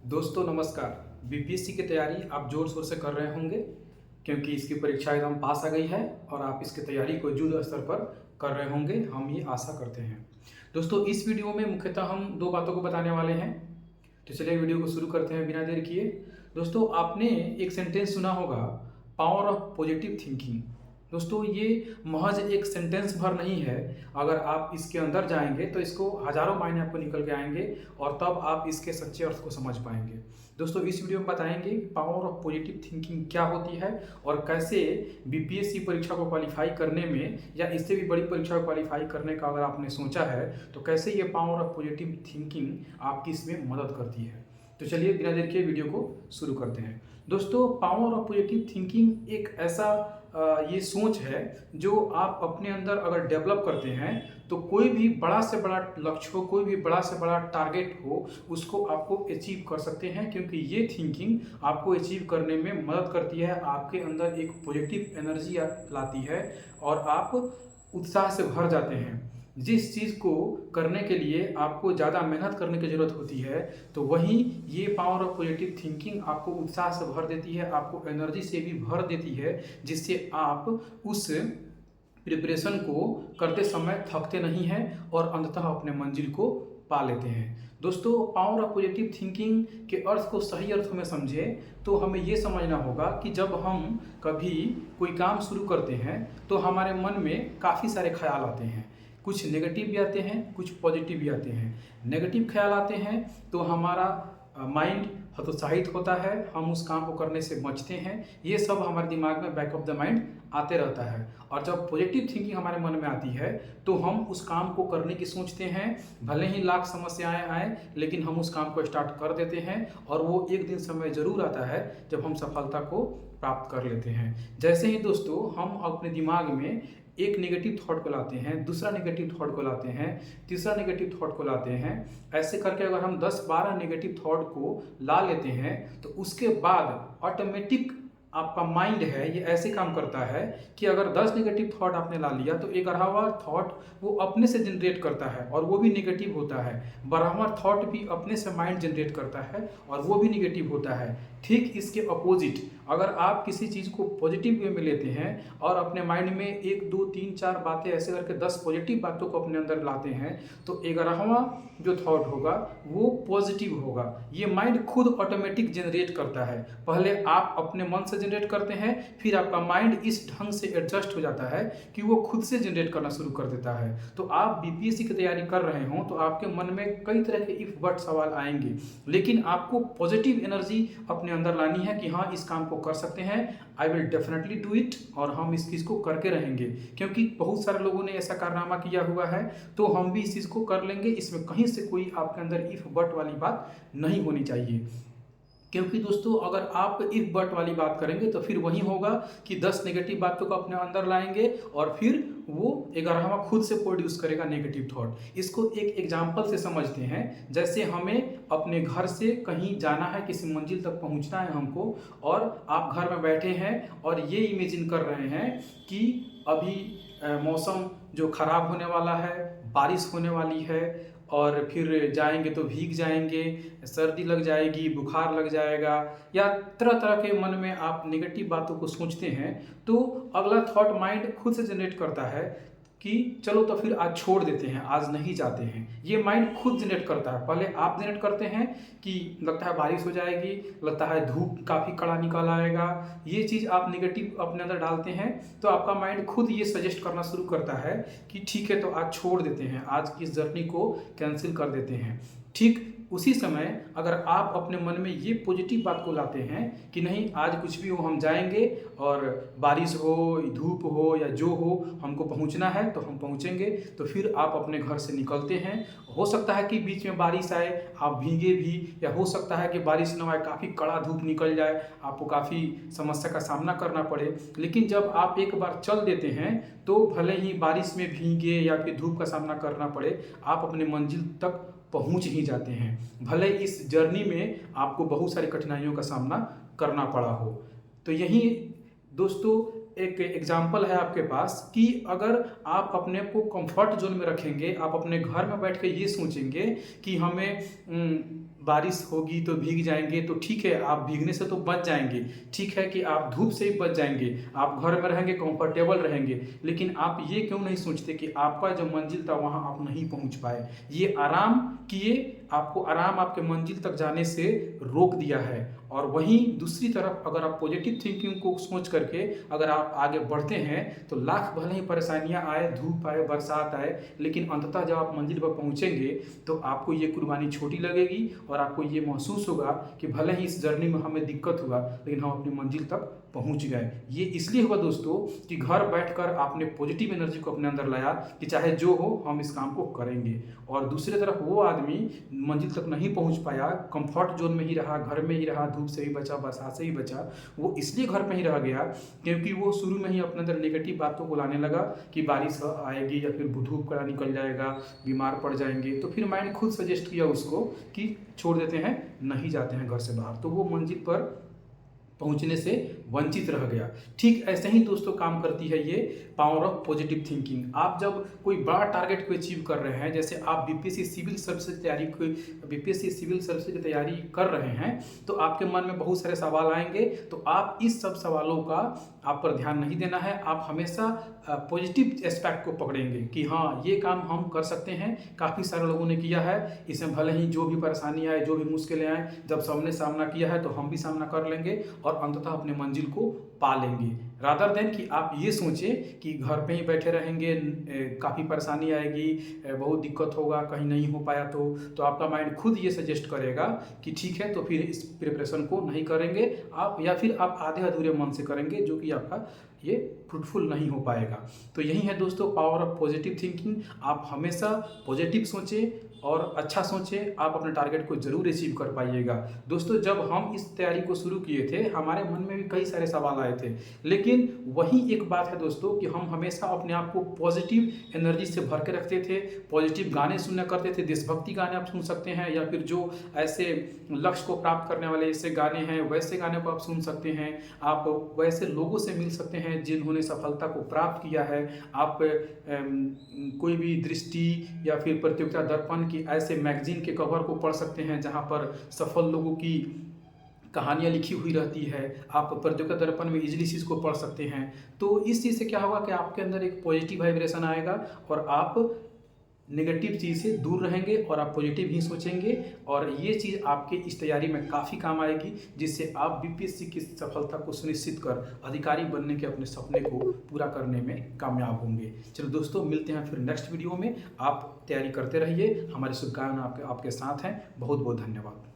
दोस्तों नमस्कार। बीपीएससी की तैयारी आप जोर शोर से कर रहे होंगे क्योंकि इसकी परीक्षा एकदम पास आ गई है और आप इसकी तैयारी को युद्ध स्तर पर कर रहे होंगे, हम ये आशा करते हैं। दोस्तों इस वीडियो में मुख्यतः हम दो बातों को बताने वाले हैं, तो चलिए वीडियो को शुरू करते हैं बिना देर किए। दोस्तों आपने एक सेंटेंस सुना होगा, पावर ऑफ पॉजिटिव थिंकिंग। दोस्तों ये महज एक सेंटेंस भर नहीं है, अगर आप इसके अंदर जाएंगे तो इसको हजारों मायने आपको निकल के आएंगे और तब आप इसके सच्चे अर्थ को समझ पाएंगे। दोस्तों इस वीडियो में बताएंगे पावर ऑफ पॉजिटिव थिंकिंग क्या होती है और कैसे बीपीएससी परीक्षा को क्वालिफाई करने में या इससे भी बड़ी परीक्षा को क्वालिफाई करने का अगर आपने सोचा है तो कैसे ये पावर ऑफ पॉजिटिव थिंकिंग आपकी इसमें मदद करती है। तो चलिए बिना देर के वीडियो को शुरू करते हैं। दोस्तों पावर ऑफ पॉजिटिव थिंकिंग एक ऐसा ये सोच है जो आप अपने अंदर अगर डेवलप करते हैं तो कोई भी बड़ा से बड़ा लक्ष्य हो, कोई भी बड़ा से बड़ा टारगेट हो, उसको आपको अचीव कर सकते हैं, क्योंकि ये थिंकिंग आपको अचीव करने में मदद करती है, आपके अंदर एक पॉजिटिव एनर्जी लाती है और आप उत्साह से भर जाते हैं। जिस चीज़ को करने के लिए आपको ज़्यादा मेहनत करने की ज़रूरत होती है तो वहीं ये पावर ऑफ पॉजिटिव थिंकिंग आपको उत्साह से भर देती है, आपको एनर्जी से भी भर देती है, जिससे आप उस प्रिपरेशन को करते समय थकते नहीं हैं और अंततः अपने मंजिल को पा लेते हैं। दोस्तों पावर ऑफ पॉजिटिव थिंकिंग के अर्थ को सही अर्थों में समझें तो हमें ये समझना होगा कि जब हम कभी कोई काम शुरू करते हैं तो हमारे मन में काफ़ी सारे ख्याल आते हैं, कुछ नेगेटिव भी आते हैं, कुछ पॉजिटिव भी आते हैं। नेगेटिव ख्याल आते हैं तो हमारा माइंड हतोत्साहित होता है, हम उस काम को करने से बचते हैं, ये सब हमारे दिमाग में बैक ऑफ द माइंड आते रहता है। और जब पॉजिटिव थिंकिंग हमारे मन में आती है तो हम उस काम को करने की सोचते हैं, भले ही लाख समस्याएं आए लेकिन हम उस काम को स्टार्ट कर देते हैं और वो एक दिन समय जरूर आता है जब हम सफलता को प्राप्त कर लेते हैं। जैसे ही दोस्तों हम अपने दिमाग में एक नेगेटिव थॉट को लाते हैं, दूसरा नेगेटिव थॉट को लाते हैं, तीसरा नेगेटिव थॉट को लाते हैं, ऐसे करके अगर हम 10-12 नेगेटिव थॉट को ला लेते हैं तो उसके बाद ऑटोमेटिक आपका माइंड है ये ऐसे काम करता है कि अगर 10 नेगेटिव थॉट आपने ला लिया तो 11वां थॉट वो अपने से जनरेट करता है और वो भी नेगेटिव होता है। 12वां थॉट भी अपने से माइंड जनरेट करता है और वो भी नेगेटिव होता है। ठीक इसके अपोजिट अगर आप किसी चीज़ को पॉजिटिव वे में लेते हैं और अपने माइंड में 1 2 3 4 बातें ऐसे करके 10 पॉजिटिव बातों को अपने अंदर लाते हैं तो 11वां जो थॉट होगा वो पॉजिटिव होगा। ये माइंड खुद ऑटोमेटिक जनरेट करता है, पहले आप अपने मन से जनरेट करते हैं, फिर आपका माइंड इस ढंग से एडजस्ट हो जाता है कि वो खुद से जनरेट करना शुरू कर देता है। तो आप बीपीएससी की तैयारी कर रहे हो तो आपके मन में कई तरह के इफ बट सवाल आएंगे, लेकिन आपको पॉजिटिव एनर्जी अपने अंदर लानी है कि हाँ इस काम को कर सकते हैं, I will definitely do it, और हम इस चीज़ को करके रहेंगे क्योंकि बहुत सारे लोगों ने ऐसा कारनामा किया हुआ है तो हम भी इस चीज़ को कर लेंगे। इसमें कहीं से कोई आपके अंदर इफ बट वाली बात नहीं होनी चाहिए, क्योंकि दोस्तों अगर आप इफ बट वाली बात करेंगे तो फिर वही होगा कि 10 नेगेटिव बातों को अपने अंदर लाएंगे और फिर वो 11वां खुद से प्रोड्यूस करेगा नेगेटिव थॉट। इसको एक एग्जांपल से समझते हैं, जैसे हमें अपने घर से कहीं जाना है, किसी मंजिल तक पहुंचना है हमको, और आप घर में बैठे हैं और ये इमेजिन कर रहे हैं कि अभी मौसम जो खराब होने वाला है, बारिश होने वाली है और फिर जाएंगे तो भीग जाएंगे, सर्दी लग जाएगी, बुखार लग जाएगा, या तरह तरह के मन में आप नेगेटिव बातों को सोचते हैं तो अगला थॉट माइंड खुद से जनरेट करता है कि चलो तो फिर आज छोड़ देते हैं, आज नहीं जाते हैं। ये माइंड खुद जनरेट करता है, पहले आप जनरेट करते हैं कि लगता है बारिश हो जाएगी, लगता है धूप काफ़ी कड़ा निकल आएगा, ये चीज़ आप नेगेटिव अपने अंदर डालते हैं तो आपका माइंड खुद ये सजेस्ट करना शुरू करता है कि ठीक है तो आज छोड़ देते हैं, आज की इस जर्नी को कैंसिल कर देते हैं। ठीक उसी समय अगर आप अपने मन में ये पॉजिटिव बात को लाते हैं कि नहीं आज कुछ भी हो हम जाएंगे, और बारिश हो, धूप हो या जो हो, हमको पहुंचना है तो हम पहुंचेंगे, तो फिर आप अपने घर से निकलते हैं। हो सकता है कि बीच में बारिश आए, आप भीगे भी, या हो सकता है कि बारिश न आए, काफ़ी कड़ा धूप निकल जाए, आपको काफ़ी समस्या का सामना करना पड़े, लेकिन जब आप एक बार चल देते हैं तो भले ही बारिश में भीगे या फिर धूप का सामना करना पड़े, आप अपने मंजिल तक पहुंच ही जाते हैं, भले इस जर्नी में आपको बहुत सारी कठिनाइयों का सामना करना पड़ा हो। तो यही दोस्तों एक एग्जाम्पल है आपके पास कि अगर आप अपने को कंफर्ट जोन में रखेंगे, आप अपने घर में बैठ के ये सोचेंगे कि हमें बारिश होगी तो भीग जाएंगे, तो ठीक है आप भीगने से तो बच जाएंगे, ठीक है कि आप धूप से ही बच जाएंगे, आप घर में रहेंगे, कंफर्टेबल रहेंगे, लेकिन आप ये क्यों नहीं सोचते कि आपका जो मंजिल था वहाँ आप नहीं पहुँच पाए। ये आराम किए, आपको आराम आपके मंजिल तक जाने से रोक दिया है। और वहीं दूसरी तरफ अगर आप पॉजिटिव थिंकिंग को सोच करके अगर आप आगे बढ़ते हैं तो लाख भले ही परेशानियां आए, धूप आए, बरसात आए, लेकिन अंततः जब आप मंजिल पर पहुंचेंगे तो आपको ये कुर्बानी छोटी लगेगी और आपको ये महसूस होगा कि भले ही इस जर्नी में हमें दिक्कत हुआ लेकिन हम अपनी मंजिल तक पहुंच गए। ये इसलिए हुआ दोस्तों कि घर बैठकर आपने पॉजिटिव एनर्जी को अपने अंदर लाया कि चाहे जो हो हम इस काम को करेंगे। और दूसरी तरफ वो आदमी मंजिल तक नहीं पहुंच पाया, कंफर्ट जोन में ही रहा, घर में ही रहा, धूप से ही बचा, बरसात से ही बचा, वो इसलिए घर में ही रह गया क्योंकि वो शुरू में ही अपने अंदर नेगेटिव बातों को लाने लगा कि बारिश आएगी या फिर धूप कड़ा निकल जाएगा, बीमार पड़ जाएंगे। तो फिर माइंड खुद सजेस्ट किया उसको कि छोड़ देते हैं, नहीं जाते हैं घर से बाहर, तो वो मंजिल पर पहुंचने से वंचित रह गया। ठीक ऐसे ही दोस्तों काम करती है ये पावर ऑफ पॉजिटिव थिंकिंग। आप जब कोई बड़ा टारगेट को अचीव कर रहे हैं, जैसे आप बीपीएससी सिविल सर्विस की तैयारी कर रहे हैं, तो आपके मन में बहुत सारे सवाल आएंगे, तो आप इस सब सवालों का आप पर ध्यान नहीं देना है। आप हमेशा पॉजिटिव एस्पेक्ट को पकड़ेंगे कि हाँ ये काम हम कर सकते हैं, काफ़ी सारे लोगों ने किया है, इसमें भले ही जो भी परेशानी आए, जो भी मुश्किलें आए, जब सबने सामना किया है तो हम भी सामना कर लेंगे और अंततः अपने मंजिल को पा लेंगे। रादर देन कि आप ये सोचें कि घर पे ही बैठे रहेंगे, काफ़ी परेशानी आएगी, बहुत दिक्कत होगा, कहीं नहीं हो पाया तो आपका माइंड खुद ये सजेस्ट करेगा कि ठीक है तो फिर इस प्रिपरेशन को नहीं करेंगे आप, या फिर आप आधे अधूरे मन से करेंगे जो कि आपका ये फ्रूटफुल नहीं हो पाएगा। तो यही है दोस्तों पावर ऑफ पॉजिटिव थिंकिंग। आप हमेशा पॉजिटिव सोचें और अच्छा सोचें, आप अपने टारगेट को जरूर अचीव कर पाइएगा। दोस्तों जब हम इस तैयारी को शुरू किए थे हमारे मन में भी कई सारे सवाल आए थे, लेकिन वही एक बात है दोस्तों कि हम हमेशा अपने आप को पॉजिटिव एनर्जी से भर के रखते थे, पॉजिटिव गाने सुनना करते थे, देशभक्ति गाने आप सुन सकते हैं, या फिर जो ऐसे लक्ष्य को प्राप्त करने वाले ऐसे गाने हैं वैसे गाने को आप सुन सकते हैं, आप वैसे लोगों से मिल सकते हैं जिन्होंने सफलता को प्राप्त किया है। आप कोई भी दृष्टि या फिर प्रतियोगिता दर्पण की ऐसे मैगजीन के कवर को पढ़ सकते हैं जहां पर सफल लोगों की कहानियाँ लिखी हुई रहती है। आप प्रतियोगिता दर्पण में इजीली चीज़ को पढ़ सकते हैं। तो इस चीज़ से क्या होगा कि आपके अंदर एक पॉजिटिव वाइब्रेशन आएगा और आप नेगेटिव चीज़ से दूर रहेंगे और आप पॉजिटिव ही सोचेंगे, और ये चीज़ आपके इस तैयारी में काफ़ी काम आएगी, जिससे आप बीपीएससी की सफलता को सुनिश्चित कर अधिकारी बनने के अपने सपने को पूरा करने में कामयाब होंगे। चलो दोस्तों मिलते हैं फिर नेक्स्ट वीडियो में। आप तैयारी करते रहिए, हमारी शुभकामनाएं आपके साथ हैं। बहुत बहुत धन्यवाद।